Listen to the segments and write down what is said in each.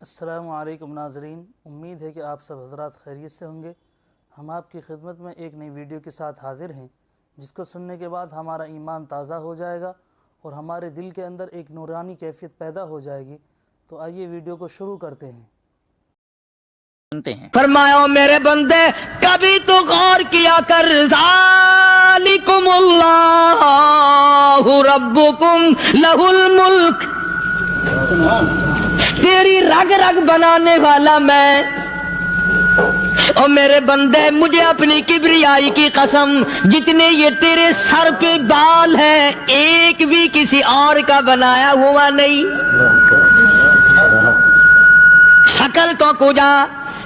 السلام علیکم ناظرین، امید ہے کہ آپ سب حضرات خیریت سے ہوں گے۔ ہم آپ کی خدمت میں ایک نئی ویڈیو کے ساتھ حاضر ہیں جس کو سننے کے بعد ہمارا ایمان تازہ ہو جائے گا اور ہمارے دل کے اندر ایک نورانی کیفیت پیدا ہو جائے گی۔ تو آئیے ویڈیو کو شروع کرتے ہیں۔ فرمایا میرے بندے کبھی تو غور کیا کر، ذالکم اللہ ربکم لہ الملک، تیری رگ رگ بنانے والا میں۔ اور میرے بندے مجھے اپنی کبریائی کی قسم، جتنے یہ تیرے سر پہ بال ہیں ایک بھی کسی اور کا بنایا ہوا نہیں۔ شکل تو کجا،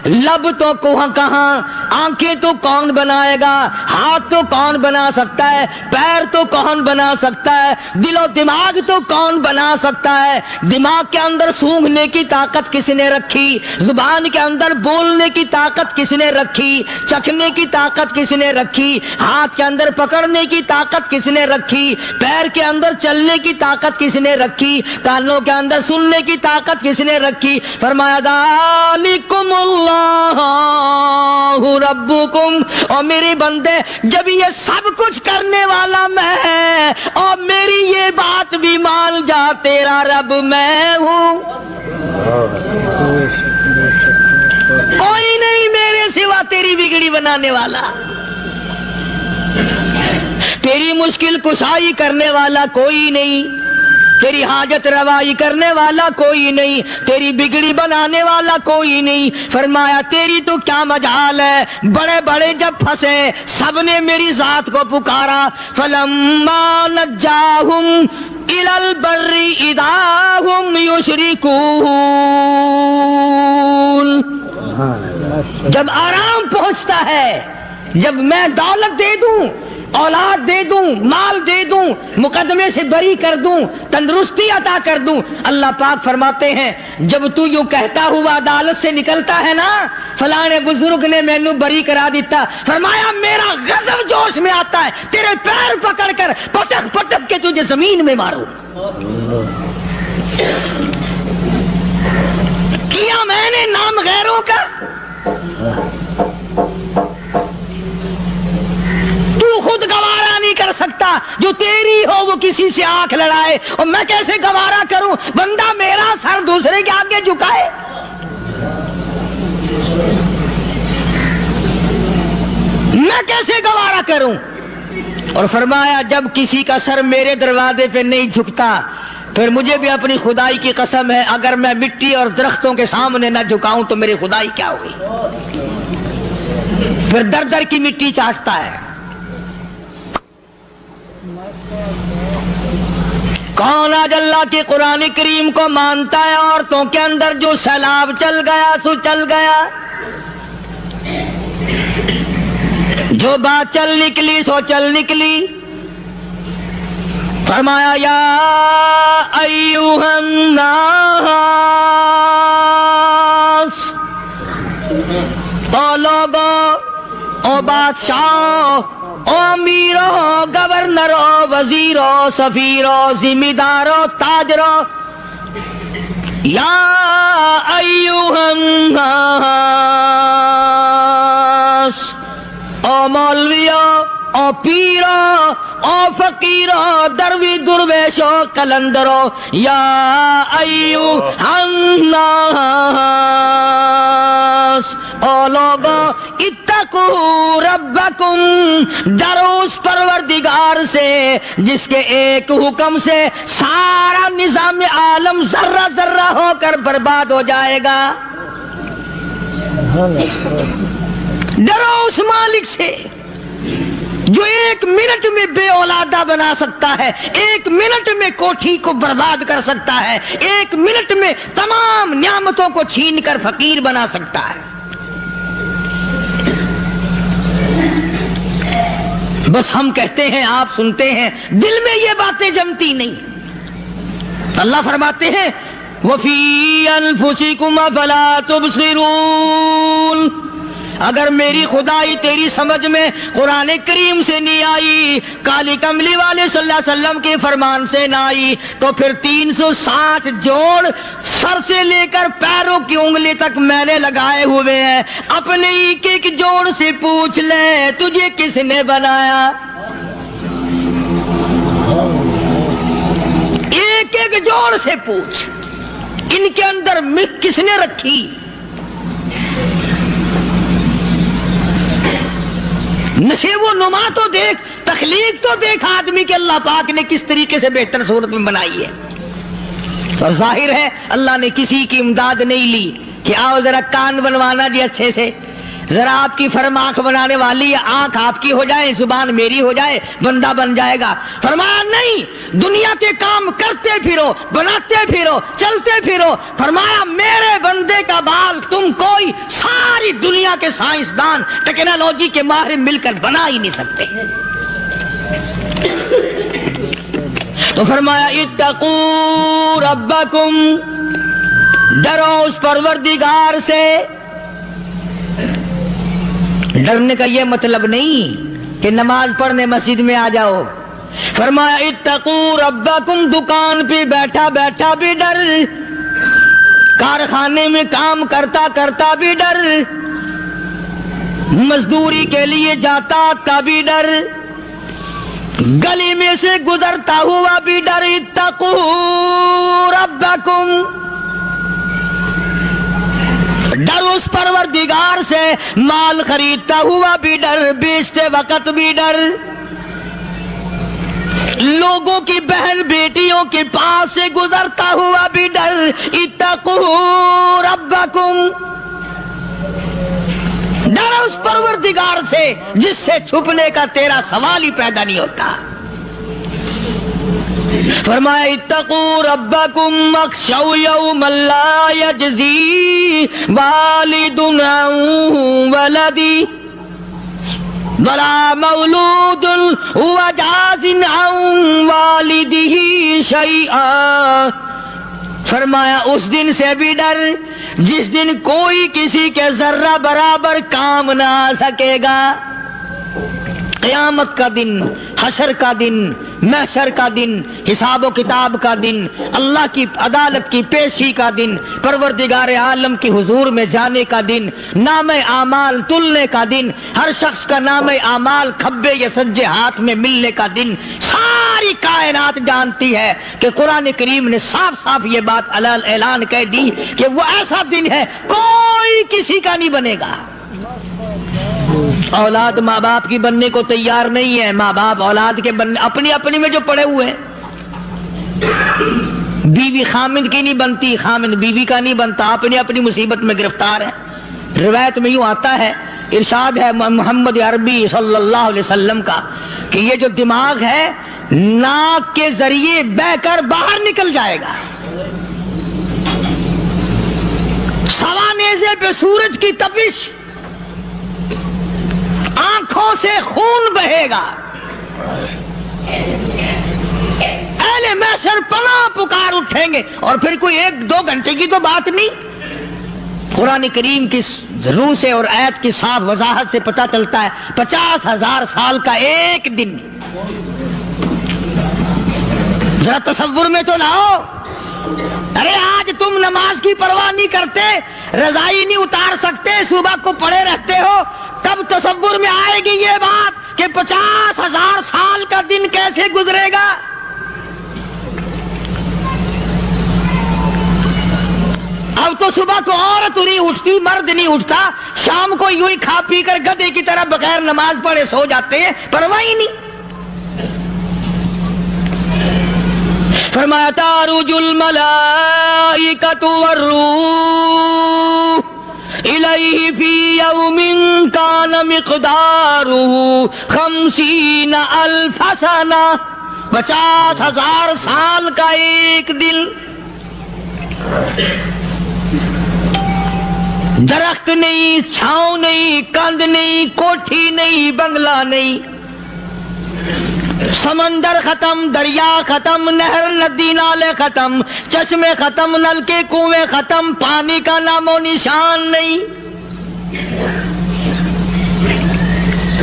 لب تو کہاں، آنکھیں تو کون بنائے گا، ہاتھ تو کون بنا سکتا ہے، پیر تو کون بنا سکتا ہے، دل و دماغ تو کون بنا سکتا ہے۔ دماغ کے اندر سونگھنے کی طاقت کس نے رکھی، زبان کے اندر بولنے کی طاقت کس نے رکھی، چکھنے کی طاقت کس نے رکھی، ہاتھ کے اندر پکڑنے کی طاقت کس نے رکھی، پیر کے اندر چلنے کی طاقت کس نے رکھی، کانوں کے اندر سننے کی طاقت کس نے رکھی۔ فرمایا ذالکم اللہ ربکم، اور میرے بندے جب یہ سب کچھ کرنے والا میں اور میری یہ بات بھی مان جا تیرا رب میں ہوں، کوئی نہیں میرے سوا تیری بگڑی بنانے والا، تیری مشکل کشائی کرنے والا کوئی نہیں، تیری حاجت روائی کرنے والا کوئی نہیں، تیری بگڑی بنانے والا کوئی نہیں۔ فرمایا تیری تو کیا مجال ہے، بڑے بڑے جب پھنسے سب نے میری ذات کو پکارا۔ فلما نجاہم الی البر اذا ہم یشرکون، جب آرام پہنچتا ہے، جب میں دولت دے دوں، اولاد دے دوں، مال دے دوں، مقدمے سے بری کر دوں، تندرستی عطا کر دوں، اللہ پاک فرماتے ہیں جب تو یوں کہتا ہوا عدالت سے نکلتا ہے نا، فلاں بزرگ نے مینوں بری کرا دیتا، فرمایا میرا غضب جوش میں آتا ہے تیرے پیر پکڑ کر پٹک پٹک کے تجھے زمین میں ماروں۔ کیا میں نے نام غیروں کا، خود گوارا نہیں کر سکتا، جو تیری ہو وہ کسی سے آنکھ لڑائے، اور میں کیسے گوارا کروں بندہ میرا سر دوسرے کے آگے جھکائے۔ میں کیسے گوارا کروں؟ اور فرمایا جب کسی کا سر میرے دروازے پہ نہیں جھکتا، پھر مجھے بھی اپنی خدائی کی قسم ہے اگر میں مٹی اور درختوں کے سامنے نہ جھکاؤں تو میری خدائی کیا ہوئی؟ پھر در در کی مٹی چاٹتا ہے۔ کون آج اللہ کے قرآن کریم کو مانتا ہے؟ عورتوں کے اندر جو سیلاب چل گیا سو چل گیا، جو بات چل نکلی سو چل نکلی۔ فرمایا یا ایھا الناس، او لوگو، او بادشاہ، او امیرو، گورنرو، وزیرو، سفیرو، ذمہ دارو، تاجرو، یا ایھا الناس، او مولویو، او پیرو، او فقیرو، دروی درویشو، قلندرو، یا ایھا الناس، او لوگو اتقوا ربکم، ڈرو اس پروردگار سے جس کے ایک حکم سے سارا نظام عالم ذرہ ذرہ ہو کر برباد ہو جائے گا۔ ڈرو اس مالک سے جو ایک منٹ میں بے اولادہ بنا سکتا ہے، ایک منٹ میں کوٹھی کو برباد کر سکتا ہے، ایک منٹ میں تمام نعمتوں کو چھین کر فقیر بنا سکتا ہے۔ بس ہم کہتے ہیں، آپ سنتے ہیں، دل میں یہ باتیں جمتی نہیں۔ اللہ فرماتے ہیں وَفِي أَنفُسِكُمْ أَفَلَا تُبْصِرُونَ، اگر میری خدائی تیری سمجھ میں قرآن کریم سے نہیں آئی، کالی کملی والے صلی اللہ علیہ وسلم کے فرمان سے نہ آئی، تو پھر 360 جوڑ سر سے لے کر پیروں کی انگلی تک میں نے لگائے ہوئے ہیں، اپنے ایک ایک جوڑ سے پوچھ لے تجھے کس نے بنایا؟ ایک ایک جوڑ سے پوچھ، ان کے اندر ملک کس نے رکھی؟ نشیب و نما تو دیکھ، تخلیق تو دیکھ آدمی کے اللہ پاک نے کس طریقے سے بہتر صورت میں بنائی ہے۔ اور ظاہر ہے اللہ نے کسی کی امداد نہیں لی کہ آؤ ذرا کان بنوانا جی اچھے سے، ذرا آپ کی فرم آنکھ بنانے والی ہے، آنکھ آپ کی ہو جائے، زبان میری ہو جائے، بندہ بن جائے گا۔ فرمایا نہیں، دنیا کے کام کرتے پھرو، بناتے پھرو، چلتے پھرو۔ فرمایا میرے بندے کا بال تم کوئی ساری دنیا کے سائنسدان ٹیکنالوجی کے ماہر مل کر بنا ہی نہیں سکتے۔ تو فرمایا اتقوا ربکم، ڈرو اس پروردگار سے۔ ڈرنے کا یہ مطلب نہیں کہ نماز پڑھنے مسجد میں آ جاؤ۔ فرمایا اتقوا ربکم، دکان پہ بیٹھا بیٹھا بھی ڈر، کارخانے میں کام کرتا کرتا بھی ڈر، مزدوری کے لیے جاتا تبھی ڈر، گلی میں سے گزرتا ہوا بھی ڈر۔ اتقوا ربکم، ڈر اس پروردگار سے، مال خریدتا ہوا بھی ڈر، بیچتے وقت بھی ڈر، لوگوں کی بہن بیٹیوں کے پاس سے گزرتا ہوا بھی ڈر۔ اتقوا ربکم، ڈر اس پروردگار سے جس سے چھپنے کا تیرا سوال ہی پیدا نہیں ہوتا۔ فرمایا اتقوا ربکم واخشوا یوما لا یجزی والد عن ولدی ولا مولود هو جاز عن والدہ شیئا۔ فرمایا اس دن سے بھی ڈر جس دن کوئی کسی کے ذرہ برابر کام نہ آ سکے گا۔ قیامت کا دن، حشر کا دن، محشر کا دن، حساب و کتاب کا دن، اللہ کی عدالت کی پیشی کا دن، پروردگار عالم کی حضور میں جانے کا دن، نام اعمال تلنے کا دن، ہر شخص کا نام اعمال کھبے یا سجے ہاتھ میں ملنے کا دن۔ ساری کائنات جانتی ہے کہ قرآن کریم نے صاف صاف یہ بات اعلان کہہ دی کہ وہ ایسا دن ہے کوئی کسی کا نہیں بنے گا۔ اولاد ماں باپ کی بننے کو تیار نہیں ہے، ماں باپ اولاد کے بننے اپنی اپنی میں جو پڑے ہوئے ہیں۔ بیوی خامند کی نہیں بنتی، خامند بیوی کا نہیں بنتا، اپنی اپنی مصیبت میں گرفتار ہے۔ روایت میں یوں آتا ہے، ارشاد ہے محمد عربی صلی اللہ علیہ وسلم کا کہ یہ جو دماغ ہے ناک کے ذریعے بہ کر باہر نکل جائے گا، سوا نیزے پہ سورج کی تپش، آنکھوں سے خون بہے گا، اہل محشر پناہ پکار اٹھیں گے، اور پھر کوئی 1-2 گھنٹے کی تو بات نہیں۔ قرآن کریم کی روح سے اور آیت کی صاف وضاحت سے پتہ چلتا ہے 50,000 سال کا ایک دن۔ ذرا تصور میں تو لاؤ، ارے آج تم نماز کی پرواہ نہیں کرتے، رضائی نہیں اتار سکتے، صبح کو پڑے رہتے ہو، تب تصور میں آئے گی یہ بات کہ 50,000 سال کا دن کیسے گزرے گا۔ اب تو صبح کو عورت نہیں اٹھتی، مرد نہیں اٹھتا، شام کو یوں ہی کھا پی کر گدھے کی طرح بغیر نماز پڑھے سو جاتے ہیں، پرواہ ہی نہیں۔ فرمایا تعرج الملائکۃ والروح الیہ فی یوم کان مقدارہ 50,000 سنہ، 50,000 سال کا ایک دن۔ درخت نہیں، چھاؤں نہیں، کند نہیں، کوٹھی نہیں، بنگلہ نہیں، سمندر ختم، دریا ختم، نہر ندی نالے ختم، چشمے ختم، نلکے کنویں ختم، پانی کا نام و نشان نہیں۔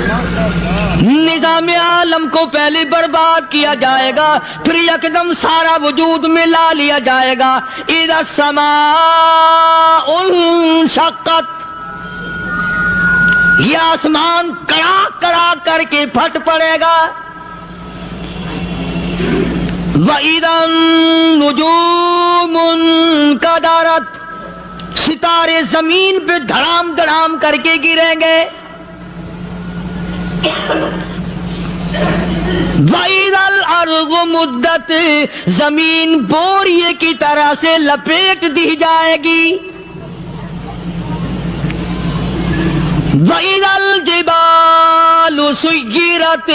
نظام عالم کو پہلے برباد کیا جائے گا، پھر یکدم سارا وجود میں لا لیا جائے گا۔ اذا السماء انشقت، یہ آسمان کڑاک کڑاک کر کے پھٹ پڑے گا۔ وَإِذَا النُّجُومُ انْكَدَرَتْ، ستارے زمین پہ دھڑام دھڑام کر کے گریں گے۔ وَإِذَا الْأَرْضُ مُدَّتْ، زمین بوریے کی طرح سے لپیٹ دی جائے گی۔ وَإِذَا الْجِبَالُ سُيِّرَتْ،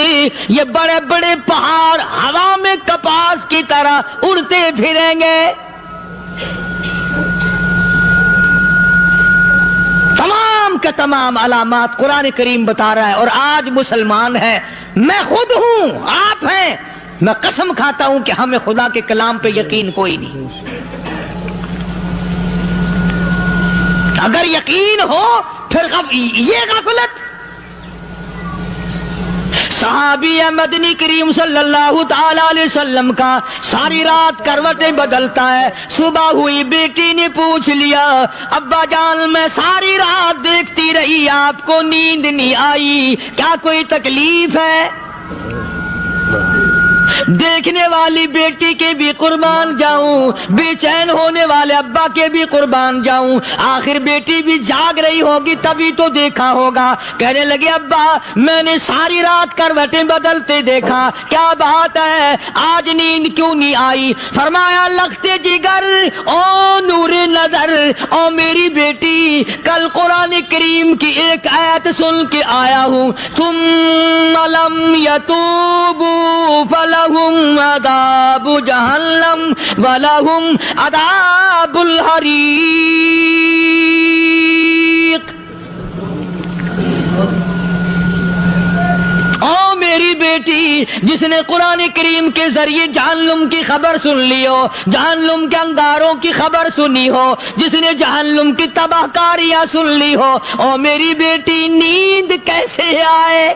یہ بڑے بڑے پہاڑ ہوا میں کپاس کی طرح اڑتے پھریں گے۔ تمام کے تمام علامات قرآن کریم بتا رہا ہے، اور آج مسلمان ہے، میں خود ہوں، آپ ہیں، میں قسم کھاتا ہوں کہ ہمیں خدا کے کلام پہ یقین کوئی نہیں۔ اگر یقین ہو پھر یہ غفلت۔ صحابی مدنی کریم صلی اللہ تعالی علیہ وسلم کا ساری رات کروٹیں بدلتا ہے، صبح ہوئی بیٹی نے پوچھ لیا، ابا جان میں ساری رات دیکھتی رہی، آپ کو نیند نہیں آئی، کیا کوئی تکلیف ہے؟ دیکھنے والی بیٹی کے بھی قربان جاؤں، بے چین ہونے والے ابا کے بھی قربان جاؤں، آخر بیٹی بھی جاگ رہی ہوگی تبھی تو دیکھا ہوگا۔ کہنے لگے ابا میں نے ساری رات کروٹیں بدلتے دیکھا، کیا بات ہے آج نیند کیوں نہیں آئی؟ فرمایا لختے جگر او نور نظر، او میری بیٹی کل قرآن کریم کی ایک آیت سن کے آیا ہوں، ثم لم یتوبوا فلہم عذاب جہنم ولہم عذاب الحریق۔ او میری بیٹی جس نے قرآن کریم کے ذریعے جہنم کی خبر سن لی ہو، جہنم کے انگاروں کی خبر سنی ہو، جس نے جہنم کی تباہ کاریاں سن لی ہو، او میری بیٹی نیند کیسے آئے؟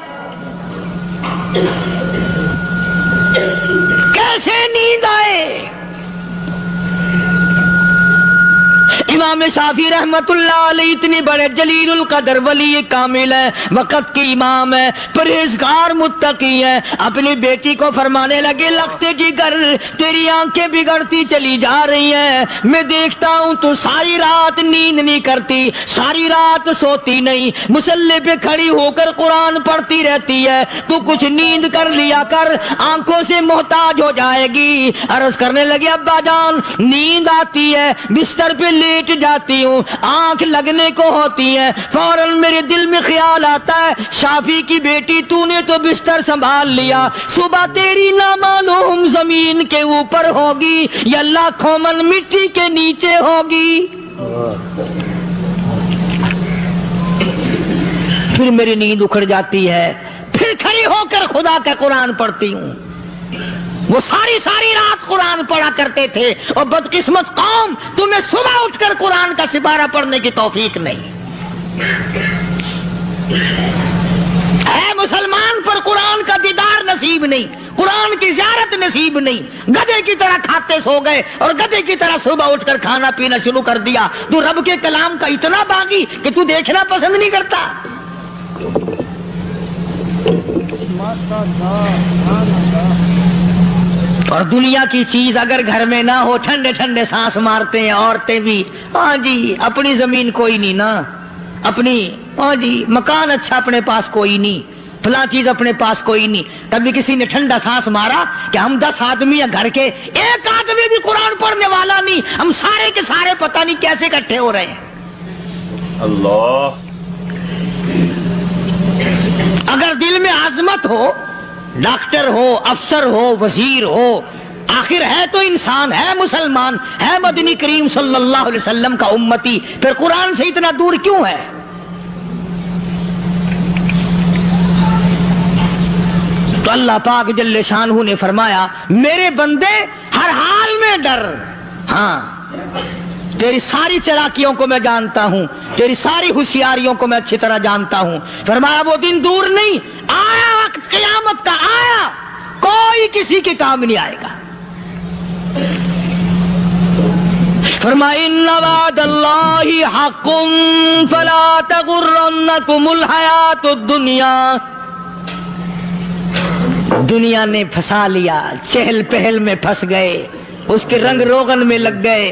کیسے نیند آئے؟ امام شافعی رحمت اللہ علیہ اتنے بڑے جلیل القدر ولی کامل ہے، وقت کے امام ہے، پرہیزگار متقی ہے، اپنی بیٹی کو فرمانے لگے لختے جگر تیری آنکھیں بگڑتی چلی جا رہی ہیں، میں دیکھتا ہوں تو ساری رات نیند نہیں کرتی، ساری رات سوتی نہیں، مصلی پہ کھڑی ہو کر قرآن پڑھتی رہتی ہے، تو کچھ نیند کر لیا کر، آنکھوں سے محتاج ہو جائے گی۔ عرض کرنے لگے ابا جان نیند آتی ہے، بستر پہ لیٹ جاتی ہوں، آنکھ لگنے کو ہوتی ہے، فوراً میرے دل میں خیال آتا ہے شافی کی بیٹی تو نے تو بستر سنبھال لیا، صبح تیری نامعلوم زمین کے اوپر ہوگی یا لاکھوں من مٹی کے نیچے ہوگی۔ پھر میری نیند اکھڑ جاتی ہے، پھر کھڑی ہو کر خدا کا قرآن پڑھتی ہوں۔ وہ ساری رات قرآن پڑھا کرتے تھے، اور بدقسمت قوم تمہیں صبح اٹھ کر قرآن کا سپارہ پڑھنے کی توفیق نہیں ہے۔ مسلمان پر قرآن کا دیدار نصیب نہیں، قرآن کی زیارت نصیب نہیں، گدھے کی طرح کھاتے سو گئے اور گدھے کی طرح صبح اٹھ کر کھانا پینا شروع کر دیا۔ تو رب کے کلام کا اتنا باغی کہ تو دیکھنا پسند نہیں کرتا۔ اور دنیا کی چیز اگر گھر میں نہ ہو، ٹھنڈے ٹھنڈے سانس مارتے ہیں عورتیں بھی، ہاں جی اپنی زمین کوئی نہیں نا، اپنی ہاں جی مکان اچھا اپنے پاس کوئی نہیں، فلاں چیز اپنے پاس کوئی نہیں۔ کبھی کسی نے ٹھنڈا سانس مارا کہ ہم 10 آدمی ہیں گھر کے، ایک آدمی بھی قرآن پڑھنے والا نہیں، ہم سارے کے سارے پتہ نہیں کیسے اکٹھے ہو رہے ہیں۔ اللہ، اگر دل میں عظمت ہو، ڈاکٹر ہو، افسر ہو، وزیر ہو، آخر ہے تو انسان، ہے مسلمان، ہے مدنی کریم صلی اللہ علیہ وسلم کا امتی، پھر قرآن سے اتنا دور کیوں ہے؟ تو اللہ پاک جل شانہ نے فرمایا میرے بندے ہر حال میں ڈر، ہاں تیری ساری چلاکیوں کو میں جانتا ہوں، تیری ساری ہوشیاریوں کو میں اچھی طرح جانتا ہوں۔ فرمایا وہ دن دور نہیں، آیا وقت قیامت کا، آیا، کوئی کسی کے کام نہیں آئے گا۔ فرمایا ان وعد اللہ حق فلا تغرنکم الحیات الدنیا۔ دنیا نے پھنسا لیا، چہل پہل میں پھنس گئے، اس کے رنگ روغن میں لگ گئے،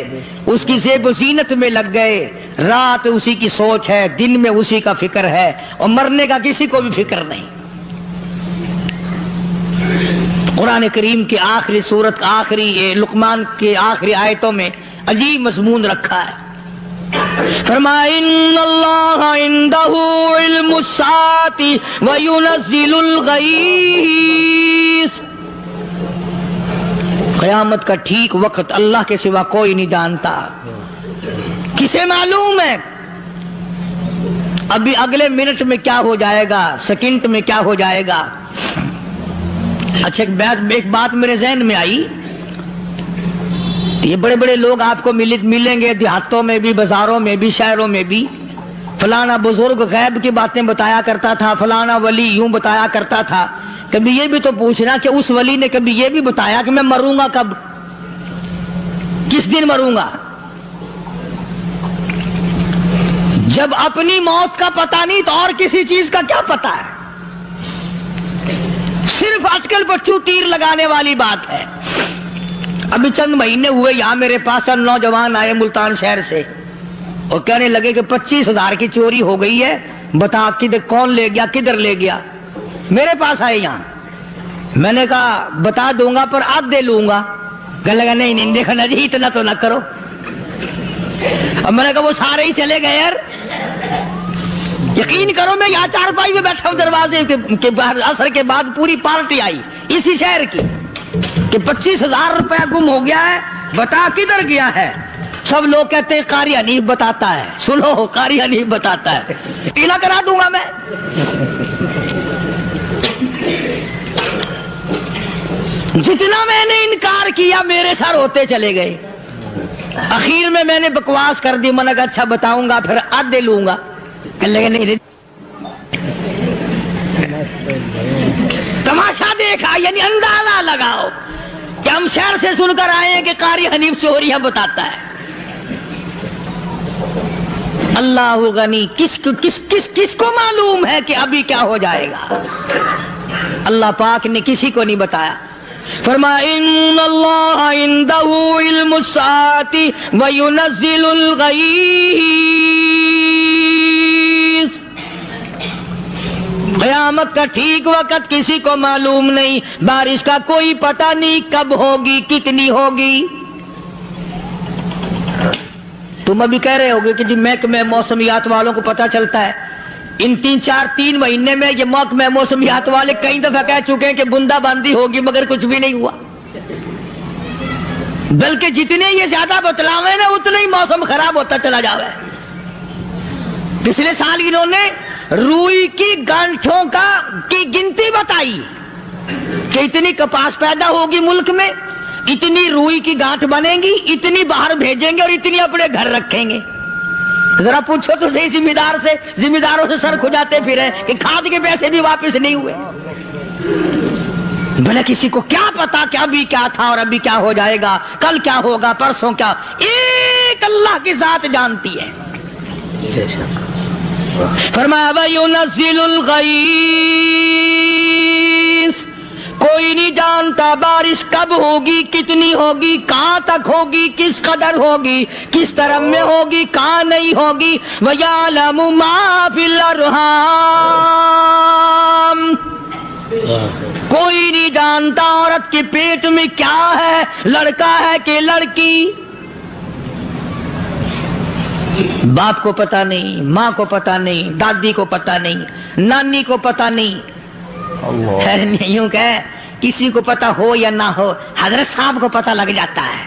اس کی زیب و زینت میں لگ گئے۔ رات اسی کی سوچ ہے، دن میں اسی کا فکر ہے، اور مرنے کا کسی کو بھی فکر نہیں۔ قرآن کریم کی آخری سورت کا آخری لقمان کے آخری آیتوں میں عجیب مضمون رکھا ہے۔ فرمایا ان اللہ عندہ علم الساعۃ وینزل الغیث۔ قیامت کا ٹھیک وقت اللہ کے سوا کوئی نہیں جانتا۔ کسے معلوم ہے ابھی اگلے منٹ میں کیا ہو جائے گا، سیکنڈ میں کیا ہو جائے گا؟ اچھا ایک بات میرے ذہن میں آئی، یہ بڑے بڑے لوگ آپ کو ملیں گے دیہاتوں میں بھی، بازاروں میں بھی، شہروں میں بھی، فلانا بزرگ غیب کی باتیں بتایا کرتا تھا، فلانا ولی یوں بتایا کرتا تھا۔ کبھی یہ بھی تو پوچھنا کہ اس ولی نے کبھی یہ بھی بتایا کہ میں مروں گا کب، کس دن مروں گا؟ جب اپنی موت کا پتہ نہیں تو اور کسی چیز کا کیا پتہ ہے؟ صرف اٹکل بچوں تیر لگانے والی بات ہے۔ ابھی چند مہینے ہوئے یہاں میرے پاس نوجوان آئے ملتان شہر سے اور کہنے لگے کہ 25,000 کی چوری ہو گئی ہے، بتا کدھر کون لے گیا، کدھر لے گیا۔ میرے پاس آئے یہاں، میں نے کہا بتا دوں گا پر آدھے لوں گا۔ کہنے لگا نہیں دیکھنا جی اتنا تو نہ کرو۔ اب میں نے کہا وہ سارے ہی چلے گئے یار، یقین کرو میں یہاں چارپائی میں بیٹھا ہوں دروازے کے باہر، عصر کے بعد پوری پارٹی آئی اسی شہر کی کہ 25,000 روپیہ گم ہو گیا ہے، بتا کدھر گیا ہے۔ سب لوگ کہتے ہیں قاری حنیف بتاتا ہے، سنو قاری حنیف بتاتا ہے، ٹیلا کرا دوں گا میں۔ جتنا میں نے انکار کیا میرے سر ہوتے چلے گئے۔ اخیر میں نے بکواس کر دی، میں نے کہا اچھا بتاؤں گا پھر آدھے لوں گا۔ نہیں تماشا دیکھا، یعنی اندازہ لگاؤ کہ ہم شہر سے سن کر آئے ہیں کہ قاری حنیف چوریاں بتاتا ہے۔ اللہ غنی، کس کو معلوم ہے کہ ابھی کیا ہو جائے گا؟ اللہ پاک نے کسی کو نہیں بتایا۔ فرمایا ان اللہ عندہ علم الساعۃ وینزل الغیث۔ قیامت کا ٹھیک وقت کسی کو معلوم نہیں، بارش کا کوئی پتہ نہیں کب ہوگی، کتنی ہوگی۔ تم ابھی کہہ رہے ہوگے کہ جی محکمہ موسمیات والوں کو پتہ چلتا ہے۔ ان 3 مہینے میں یہ محکمہ موسمیات والے کئی دفعہ کہہ چکے ہیں کہ بندہ باندی ہوگی، مگر کچھ بھی نہیں ہوا۔ بلکہ جتنے یہ زیادہ بتلاوے نا اتنا ہی موسم خراب ہوتا چلا جاوے۔ پچھلے سال انہوں نے روئی کی گانٹھوں کی گنتی بتائی کہ اتنی کپاس پیدا ہوگی ملک میں، اتنی روئی کی گانٹھ بنے گی، اتنی باہر بھیجیں گے اور اتنی اپنے گھر رکھیں گے۔ ذرا پوچھو تو صحیح ذمہ داروں سے سر کھجاتے پھرے کہ کھاد کے پیسے بھی واپس نہیں ہوئے۔ بھلے کسی کو کیا پتا کہ ابھی کیا تھا اور ابھی کیا ہو جائے گا، کل کیا ہوگا، پرسوں کیا، ایک اللہ کی ذات جانتی ہے۔ فرمایا وَيُنَزِّلُ الْغَيْثَ، کوئی نہیں جانتا بارش کب ہوگی، کتنی ہوگی، کہاں تک ہوگی، کس قدر ہوگی، کس طرح میں ہوگی، کہاں نہیں ہوگی۔ وَيَعْلَمُ مَا فِي الْأَرْحَامِ، کوئی نہیں جانتا عورت کے پیٹ میں کیا ہے، لڑکا ہے کہ لڑکی۔ باپ کو پتہ نہیں، ماں کو پتہ نہیں، دادی کو پتہ نہیں، نانی کو پتہ نہیں۔ یوں کہ کسی کو پتہ ہو یا نہ ہو، حضرت صاحب کو پتہ لگ جاتا ہے۔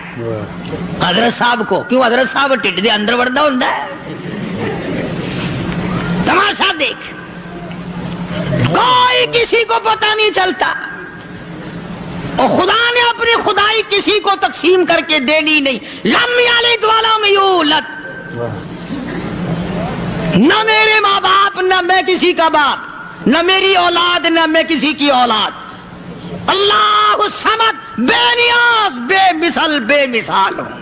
حضرت صاحب کو کیوں؟ حضرت صاحب ٹھڈ دے اندر وڑدا ہوندا ہے۔ تماشا دیکھ، کوئی کسی کو پتہ نہیں چلتا، اور خدا نے اپنی اپنی خدائی کسی کو تقسیم کر کے دینی نہیں. لم یلد ولم یولد. نہ میرے ماں باپ، نہ میں کسی کا باپ، نہ میری اولاد، نہ میں کسی کی اولاد. اللہ الصمد، بے نیاز، بے مثل، بے مثال ہوں.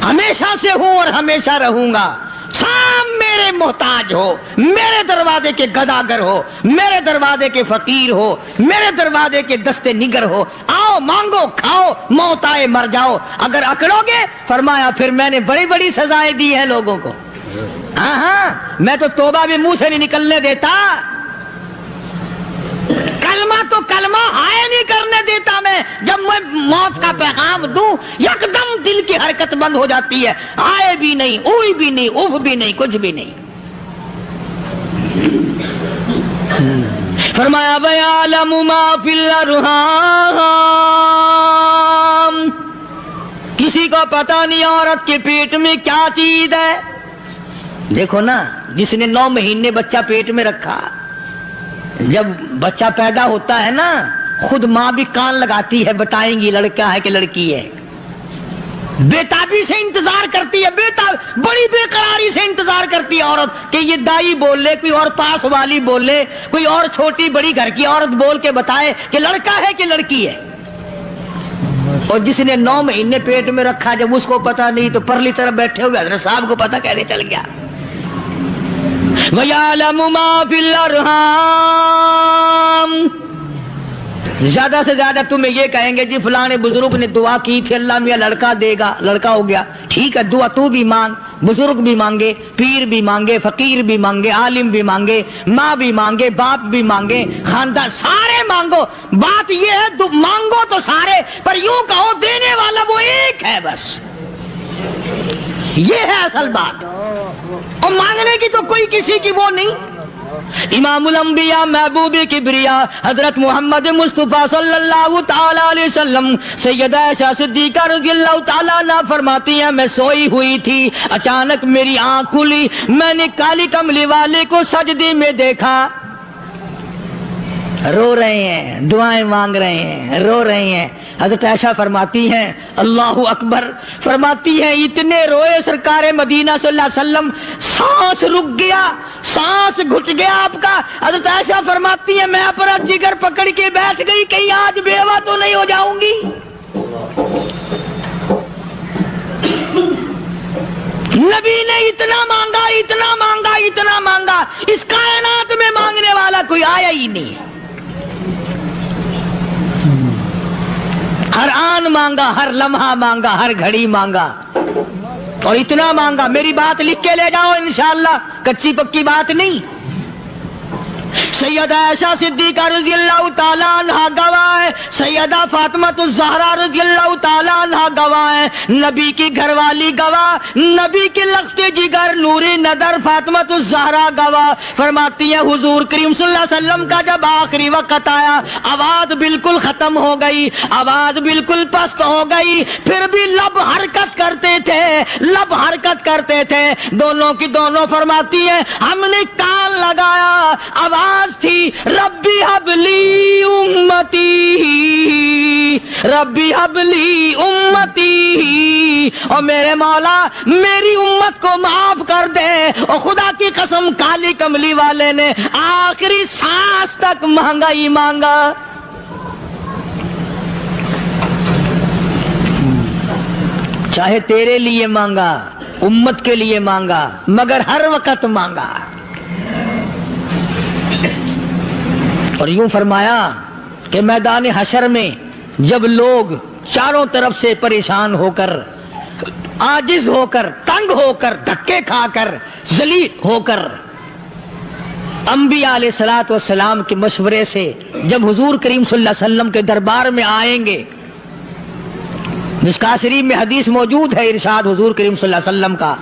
ہمیشہ سے ہوں اور ہمیشہ رہوں گا. سام میرے محتاج ہو، میرے دروازے کے گداگر ہو، میرے دروازے کے فقیر ہو، میرے دروازے کے دستے نگر ہو. آؤ مانگو، کھاؤ، موت آئے مر جاؤ. اگر اکڑو گے، فرمایا پھر میں نے بڑی بڑی سزائیں دی ہیں لوگوں کو. ہاں میں تو توبہ بھی منہ سے نہیں نکلنے دیتا. کلمہ تو کلمہ ہائے نہیں کرنے دیتا میں. جب میں موت کا پیغام دوں، یکدم دل کی حرکت بند ہو جاتی ہے. ہائے بھی نہیں، اوئی بھی نہیں، اوف بھی نہیں، کچھ بھی نہیں. فرمایا وَيَعْلَمُ مَا فِي الْأَرْحَامِ. کسی کو پتہ نہیں عورت کے پیٹ میں کیا چیز ہے. دیکھو نا، جس نے 9 مہینے بچہ پیٹ میں رکھا، جب بچہ پیدا ہوتا ہے نا، خود ماں بھی کان لگاتی ہے، بتائیں گی لڑکا ہے کہ لڑکی ہے. بےتابی سے انتظار کرتی ہے، بڑی بے قراری سے انتظار کرتی ہے عورت کہ یہ دائی بول لے، کوئی اور پاس والی بول لے، کوئی اور چھوٹی بڑی گھر کی عورت بول کے بتائے کہ لڑکا ہے کہ لڑکی ہے. اور جس نے 9 مہینے پیٹ میں رکھا، جب اس کو پتا نہیں تو پرلی طرف بیٹھے ہوئے حضرت صاحب کو پتا کیسے چل گیا. وَيَعْلَمُ مَا فِي الْأَرْحَامِ. زیادہ سے زیادہ تمہیں یہ کہیں گے جی فلاں بزرگ نے دعا کی تھی، اللہ میاں لڑکا دے گا، لڑکا ہو گیا. ٹھیک ہے، دعا تو بھی مانگ، بزرگ بھی مانگے، پیر بھی مانگے، فقیر بھی مانگے، عالم بھی مانگے، ماں بھی مانگے، باپ بھی مانگے، خاندان سارے مانگو. بات یہ ہے مانگو تو سارے، پر یوں کہو دینے والا وہ ایک ہے بس. یہ ہے اصل بات. اور مانگنے کی تو کوئی کسی کی وہ نہیں. امام الانبیاء محبوب کبریا حضرت محمد مصطفیٰ صلی اللہ تعالی علیہ وسلم سیدہ عائشہ صدیقہ رضی اللہ تعالی عنہا فرماتی ہیں میں سوئی ہوئی تھی، اچانک میری آنکھ کھلی، میں نے کالی کملی والے کو سجدے میں دیکھا. رو رہے ہیں، دعائیں مانگ رہے ہیں، رو رہے ہیں. حضرت عائشہ فرماتی ہیں اللہ اکبر، فرماتی ہیں اتنے روئے سرکار مدینہ صلی اللہ علیہ وسلم، سانس رک گیا، سانس گھٹ گیا آپ کا. حضرت عائشہ فرماتی ہیں میں اپنا جگر پکڑ کے بیٹھ گئی، کہیں آج بیوہ تو نہیں ہو جاؤں گی. نبی نے اتنا مانگا، اتنا مانگا، اتنا مانگا، اس کائنات میں مانگنے والا کوئی آیا ہی نہیں. ہر آن مانگا، ہر لمحہ مانگا، ہر گھڑی مانگا، اور اتنا مانگا. میری بات لکھ کے لے جاؤ انشاءاللہ، کچی پکی بات نہیں. سیدہ عائشہ صدیقہ رضی اللہ تعالیٰ عنہا گواہ ہے، سیدہ فاطمہ الزہرا رضی اللہ تعالیٰ عنہا گواہ ہے، نبی کی گھر والی گواہ، نبی کے لخت جگر نوری نظر فاطمہ الزہرا گواہ. فرماتی ہے حضور کریم صلی اللہ علیہ وسلم کا جب آخری وقت آیا، آواز بالکل ختم ہو گئی، آواز بالکل پست ہو گئی، پھر بھی لب حرکت کرتے تھے، لب حرکت کرتے تھے، دونوں کی دونوں. فرماتی ہے ہم نے کان لگایا، آواز تھی ربی حبلی امتی، ربی حبلی امتی، اور میرے مولا میری امت کو معاف کر دے. اور خدا کی قسم کالی کملی والے نے آخری سانس تک مانگا ہی مانگا. چاہے تیرے لیے مانگا، امت کے لیے مانگا، مگر ہر وقت مانگا. اور یوں فرمایا کہ میدان حشر میں جب لوگ چاروں طرف سے پریشان ہو کر، عاجز ہو کر، تنگ ہو کر، دھکے کھا کر، ذلیل ہو کر، انبیاء علیہ الصلوۃ والسلام کے مشورے سے جب حضور کریم صلی اللہ علیہ وسلم کے دربار میں آئیں گے، مشکوٰۃ شریف میں حدیث موجود ہے، ارشاد حضور کریم صلی اللہ علیہ وسلم کا،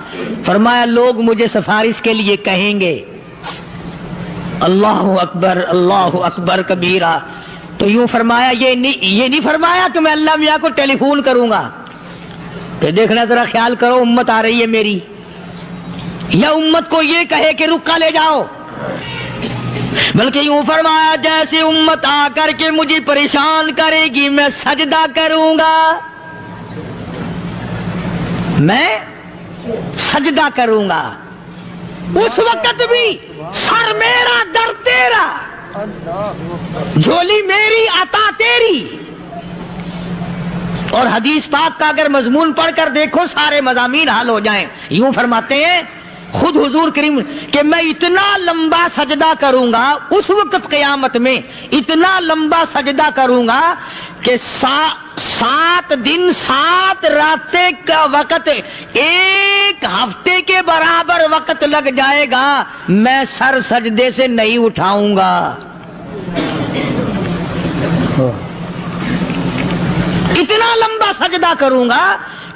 فرمایا لوگ مجھے سفارش کے لیے کہیں گے اللہ اکبر، اللہ اکبر کبیرہ. تو یوں فرمایا یہ نہیں فرمایا کہ میں اللہ میاں کو ٹیلی فون کروں گا کہ دیکھنا ذرا خیال کرو امت آ رہی ہے میری، یا امت کو یہ کہے کہ رکا لے جاؤ. بلکہ یوں فرمایا جیسے امت آ کر کے مجھے پریشان کرے گی میں سجدہ کروں گا، میں سجدہ کروں گا، اس وقت بھی سر میرا در تیرا، جھولی میری عطا تیری۔ اور حدیث پاک کا اگر مضمون پڑھ کر دیکھو سارے مضامین حل ہو جائیں۔ یوں فرماتے ہیں خود حضور کریم کہ میں اتنا لمبا سجدہ کروں گا، اس وقت قیامت میں اتنا لمبا سجدہ کروں گا کہ 7 دن 7 راتیں کا وقت 1 ہفتے کے برابر وقت لگ جائے گا، میں سر سجدے سے نہیں اٹھاؤں گا۔ اتنا لمبا سجدہ کروں گا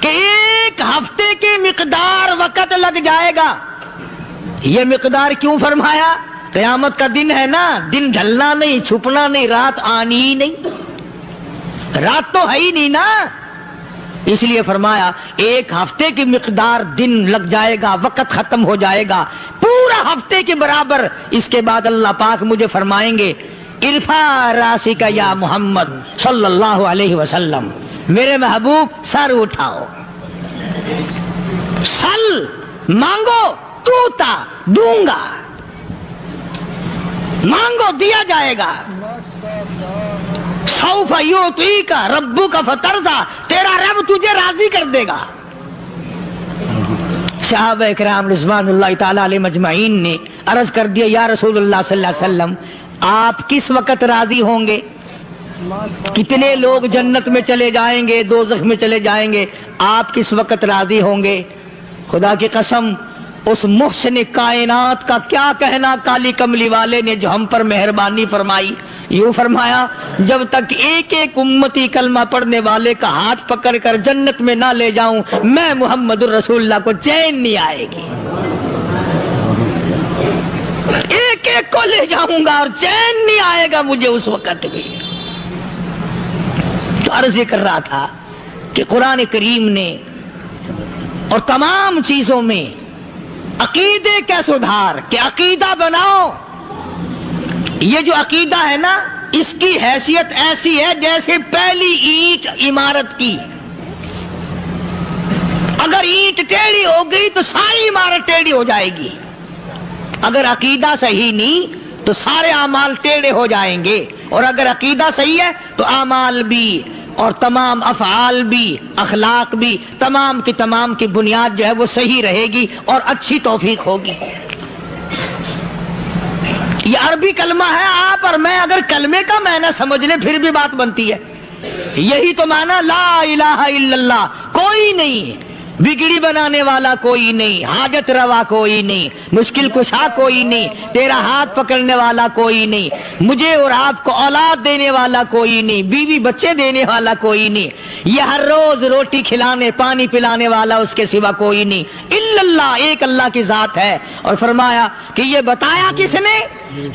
کہ 1 ہفتے کی مقدار وقت لگ جائے گا۔ یہ مقدار کیوں فرمایا؟ قیامت کا دن ہے نا، دن ڈھلنا نہیں، چھپنا نہیں، رات آنی ہی نہیں، رات تو ہے ہی نہیں نا، اس لیے فرمایا 1 ہفتے کی مقدار دن لگ جائے گا، وقت ختم ہو جائے گا پورا ہفتے کے برابر۔ اس کے بعد اللہ پاک مجھے فرمائیں گے ارفع راسک یا محمد صلی اللہ علیہ وسلم، میرے محبوب سر اٹھاؤ، سل مانگو توتا دوں گا، مانگو دیا جائے گا، سوف یعطیک ربک فترضی، تیرا رب تجھے راضی کر دے گا۔ صحابہ کرام رضوان اللہ تعالی علیہ مجمعین نے عرض کر دیا یا رسول اللہ صلی اللہ علیہ وسلم آپ کس وقت راضی ہوں گے؟ کتنے لوگ جنت میں چلے جائیں گے، دوزخ میں چلے جائیں گے، آپ کس وقت راضی ہوں گے؟ خدا کی قسم اس محسن کائنات کا کیا کہنا کالی کملی والے نے جو ہم پر مہربانی فرمائی۔ یوں فرمایا جب تک ایک ایک امتی کلمہ پڑھنے والے کا ہاتھ پکڑ کر جنت میں نہ لے جاؤں میں محمد الرسول اللہ کو چین نہیں آئے گی، ایک ایک کو لے جاؤں گا اور چین نہیں آئے گا مجھے اس وقت بھی۔ تو عرض کر رہا تھا کہ قرآن کریم نے اور تمام چیزوں میں عقیدے کا سدھار کہ عقیدہ بناؤ، یہ جو عقیدہ ہے نا اس کی حیثیت ایسی ہے جیسے پہلی اینٹ عمارت کی، اگر اینٹ ٹیڑھی ہو گئی تو ساری عمارت ٹیڑھی ہو جائے گی، اگر عقیدہ صحیح نہیں تو سارے اعمال ٹیڑھے ہو جائیں گے، اور اگر عقیدہ صحیح ہے تو اعمال بھی اور تمام افعال بھی اخلاق بھی تمام کی بنیاد جو ہے وہ صحیح رہے گی اور اچھی توفیق ہوگی۔ یہ عربی کلمہ ہے، آپ اور میں اگر کلمے کا معنی سمجھ لیں پھر بھی بات بنتی ہے۔ یہی تو معنی لا الہ الا اللہ، کوئی نہیں، بگڑی بنانے والا کوئی نہیں، حاجت روا کوئی نہیں، مشکل کشا کوئی نہیں، تیرا ہاتھ پکڑنے والا کوئی نہیں، مجھے اور آپ کو اولاد دینے والا کوئی نہیں، بیوی بچے دینے والا کوئی نہیں، یہ ہر روز روٹی کھلانے پانی پلانے والا اس کے سوا کوئی نہیں، الا اللہ، ایک اللہ کی ذات ہے۔ اور فرمایا کہ یہ بتایا کس نے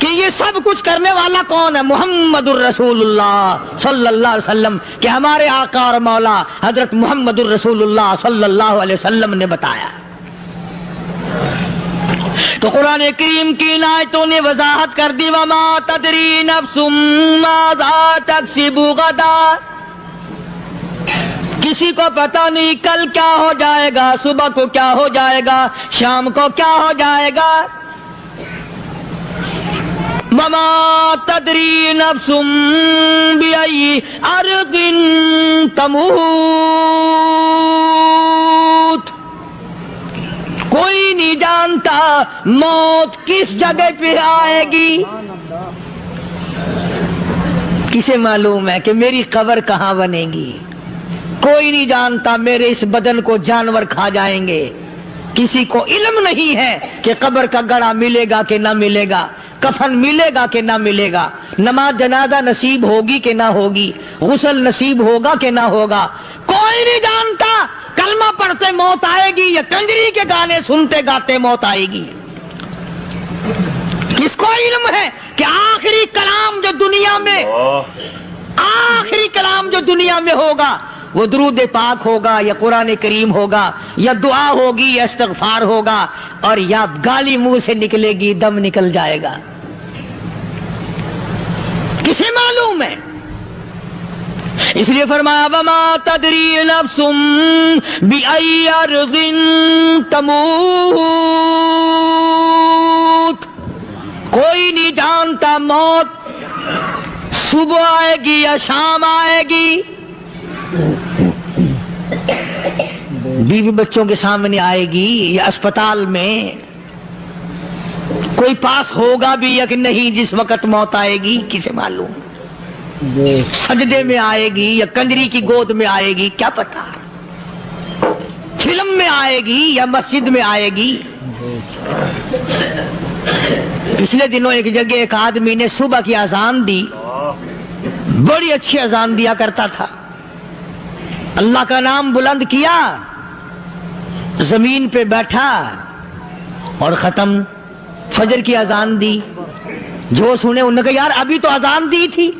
کہ یہ سب کچھ کرنے والا کون ہے؟ محمد الرسول اللہ صلی اللہ علیہ وسلم، کہ ہمارے آقا اور مولا حضرت محمد الرسول اللہ صلی اللہ علیہ وسلم نے بتایا۔ تو قرآن کریم کی آیتوں نے وضاحت کر دی وما تدری نفس ماذا تکسب غدا، کسی کو پتہ نہیں کل کیا ہو جائے گا، صبح کو کیا ہو جائے گا، شام کو کیا ہو جائے گا۔ وما تدری نفس بأي أرض تموت، کوئی نہیں جانتا موت کس جگہ پہ آئے گی۔ کسے معلوم ہے کہ میری قبر کہاں بنے گی؟ کوئی نہیں جانتا میرے اس بدن کو جانور کھا جائیں گے۔ کسی کو علم نہیں ہے کہ قبر کا گڑھا ملے گا کہ نہ ملے گا، کفن ملے گا کہ نہ ملے گا، نماز جنازہ نصیب ہوگی کہ نہ ہوگی، غسل نصیب ہوگا کہ نہ ہوگا، کوئی نہیں جانتا۔ کلمہ پڑھتے موت آئے گی یا کنجری کے گانے سنتے گاتے موت آئے گی؟ کس کو علم ہے کہ آخری کلام جو دنیا میں ہوگا وہ درود پاک ہوگا یا قرآن کریم ہوگا یا دعا ہوگی یا استغفار ہوگا، اور یا گالی منہ سے نکلے گی دم نکل جائے گا۔ کسے معلوم ہے؟ اس لیے فرمایا وما تدری نفس بأی ارض تموت، کوئی نہیں جانتا موت صبح آئے گی یا شام آئے گی، بیوی بچوں کے سامنے آئے گی یا اسپتال میں، کوئی پاس ہوگا بھی یا کہ نہیں جس وقت موت آئے گی کسے معلوم؟ سجدے میں آئے گی یا کنجری کی گود میں آئے گی کیا پتا، فلم میں آئے گی یا مسجد میں آئے گی۔ پچھلے دنوں ایک جگہ ایک آدمی نے صبح کی اذان دی، بڑی اچھی اذان دیا کرتا تھا، اللہ کا نام بلند کیا، زمین پہ بیٹھا اور ختم، فجر کی اذان دی، جو سنے انہوں نے کہا یار ابھی تو اذان دی تھی،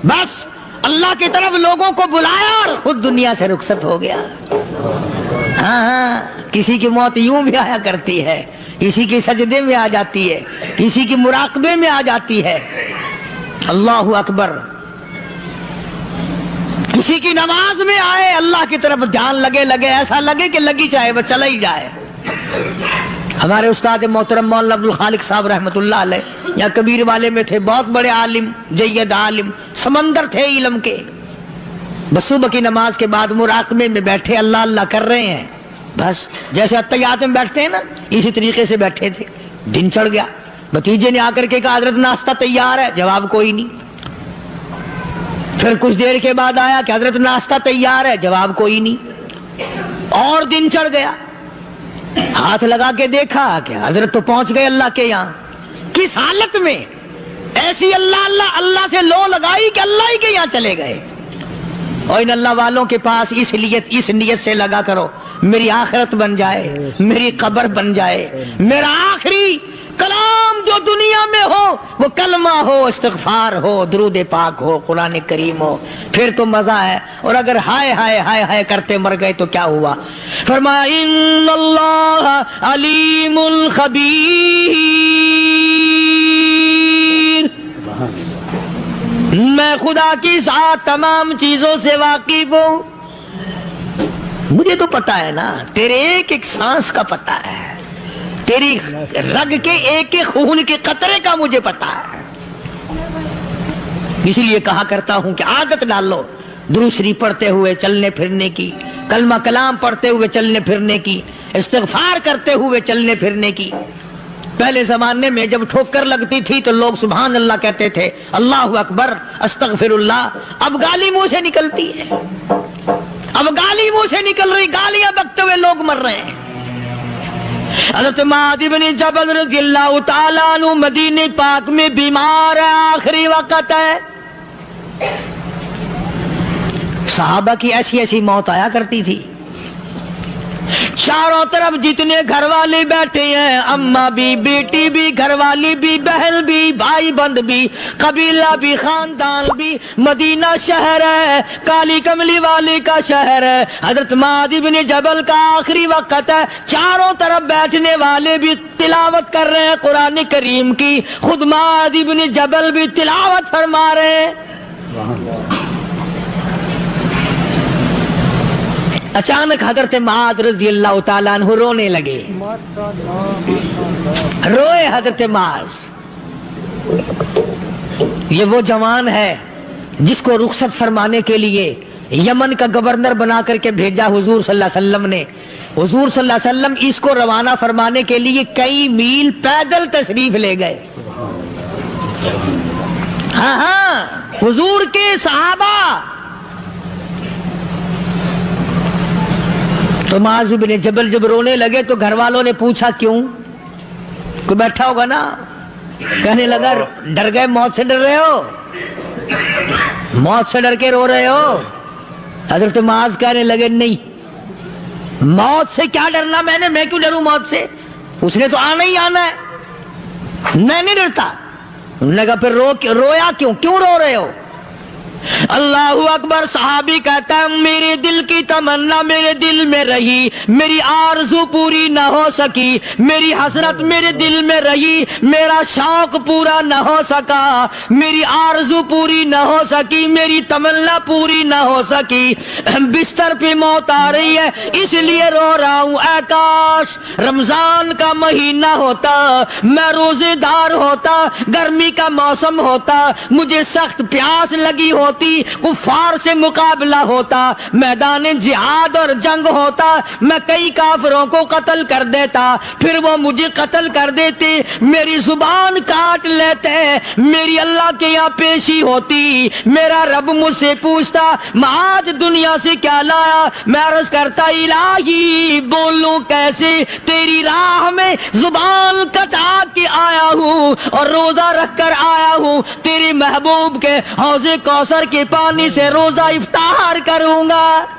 بس اللہ کی طرف لوگوں کو بلایا اور خود دنیا سے رخصت ہو گیا۔ ہاں کسی کی موت یوں بھی آیا کرتی ہے، کسی کی سجدے میں آ جاتی ہے، کسی کی مراقبے میں آ جاتی ہے، اللہ اکبر، کسی کی نماز میں آئے، اللہ کی طرف دھیان لگے ایسا لگے کہ لگی جائے وہ چلا ہی جائے۔ ہمارے استاد محترم مولانا عبد الخالق صاحب رحمۃ اللہ علیہ یا کبیر والے میں تھے، بہت بڑے عالم، جید عالم، سمندر تھے علم کے، بس صبح کی نماز کے بعد مراقبے میں بیٹھے اللہ اللہ کر رہے ہیں، بس جیسے اتحیات میں بیٹھتے ہیں نا اسی طریقے سے بیٹھے تھے۔ دن چڑھ گیا، بھتیجے نے آ کر کے کہا حضرت ناشتہ تیار ہے، جواب کوئی نہیں۔ پھر کچھ دیر کے بعد آیا کہ حضرت ناشتہ تیار ہے، جواب کوئی نہیں۔ اور دن چڑھ گیا، ہاتھ لگا کے دیکھا کہ حضرت تو پہنچ گئے اللہ کے یہاں، کس حالت میں؟ ایسی اللہ اللہ اللہ سے لو لگائی کہ اللہ ہی کے یہاں چلے گئے۔ اور ان اللہ والوں کے پاس اس نیت سے لگا کرو میری آخرت بن جائے، میری قبر بن جائے، میرا آخری کلام جو دنیا میں ہو وہ کلمہ ہو، استغفار ہو، درود پاک ہو، قرآن کریم ہو، پھر تو مزہ ہے۔ اور اگر ہائے ہائے ہائے ہائے کرتے مر گئے تو کیا ہوا؟ فرمایا ان اللہ علیم خبیر، میں خدا کی ذات تمام چیزوں سے واقف ہوں، مجھے تو پتا ہے نا، تیرے ایک ایک سانس کا پتا ہے، تیری رگ کے ایک ایک خون کے قطرے کا مجھے پتا ہے۔ اسی لیے کہا کرتا ہوں کہ عادت ڈال لو درود شریف پڑھتے ہوئے چلنے پھرنے کی، کلمہ کلام پڑھتے ہوئے چلنے پھرنے کی، استغفار کرتے ہوئے چلنے پھرنے کی۔ پہلے زمانے میں جب ٹھوکر لگتی تھی تو لوگ سبحان اللہ کہتے تھے، اللہ اکبر، استغفر اللہ۔ اب گالی منہ سے نکلتی ہے، اب گالی منہ سے نکل رہی، گالیاں بکتے ہوئے لوگ مر رہے ہیں۔ حضرت معاذ بن جبل رضی اللہ تعالیٰ عنہ مدینہ پاک میں بیمار ہے، آخری وقت ہے۔ صحابہ کی ایسی ایسی موت آیا کرتی تھی، چاروں طرف جتنے گھر والے بیٹھے ہیں، اماں بھی، بیٹی بھی، گھر والی بھی، بہن بھی، بھائی بند بھی، قبیلہ بھی، خاندان بھی، مدینہ شہر ہے، کالی کملی والے کا شہر ہے، حضرت معاذ بن جبل کا آخری وقت ہے، چاروں طرف بیٹھنے والے بھی تلاوت کر رہے ہیں قرآن کریم کی، خود معاذ بن جبل بھی تلاوت فرما رہے ہیں۔ اچانک حضرت معاذ رضی اللہ تعالیٰ عنہ رونے لگے، روئے حضرت معاذ۔ یہ وہ جوان ہے جس کو رخصت فرمانے کے لیے یمن کا گورنر بنا کر کے بھیجا حضور صلی اللہ علیہ وسلم نے۔ حضور صلی اللہ علیہ وسلم اس کو روانہ فرمانے کے لیے کئی میل پیدل تشریف لے گئے۔ ہاں حضور کے صحابہ۔ تو معاذ بن جبل جب رونے لگے تو گھر والوں نے پوچھا کیوں؟ کوئی بیٹھا ہوگا نا، کہنے لگا ڈر گئے، موت سے ڈر رہے ہو، موت سے ڈر کے رو رہے ہو؟ حضرت معاذ کہنے لگے نہیں، موت سے کیا ڈرنا، میں کیوں ڈروں موت سے، اس نے تو آنا ہی آنا ہے، میں نہیں ڈرتا۔ انہوں نے کہا پھر رویا کیوں رو رہے ہو؟ اللہ اکبر. صحابی کہتا ہے میرے دل کی تمنا میرے دل میں رہی, میری آرزو پوری نہ ہو سکی, میری حسرت میرے دل میں رہی, میرا شوق پورا نہ ہو سکا, میری آرزو پوری نہ ہو سکی, میری تمنا پوری نہ ہو سکی. بستر پہ موت آ رہی ہے اس لیے رو رہا ہوں. اے کاش رمضان کا مہینہ ہوتا, میں روزے دار ہوتا, گرمی کا موسم ہوتا, مجھے سخت پیاس لگی ہوتی, کفار سے مقابلہ ہوتا, میدان جہاد اور جنگ ہوتا, میں کئی کافروں کو قتل کر دیتا, پھر وہ مجھے قتل کر دیتے, میری زبان کاٹ لیتے, میری اللہ کے یہاں پیشی ہوتی, میرا رب مجھ سے پوچھتا میں آج دنیا سے کیا لایا. میں عرض کرتا الہی بولوں کیسے, تیری راہ میں زبان کٹا کے آیا ہوں اور روزہ رکھ کر آیا ہوں, تیرے محبوب کے حوض کوثر کے پانی سے روزہ افطار کروں گا.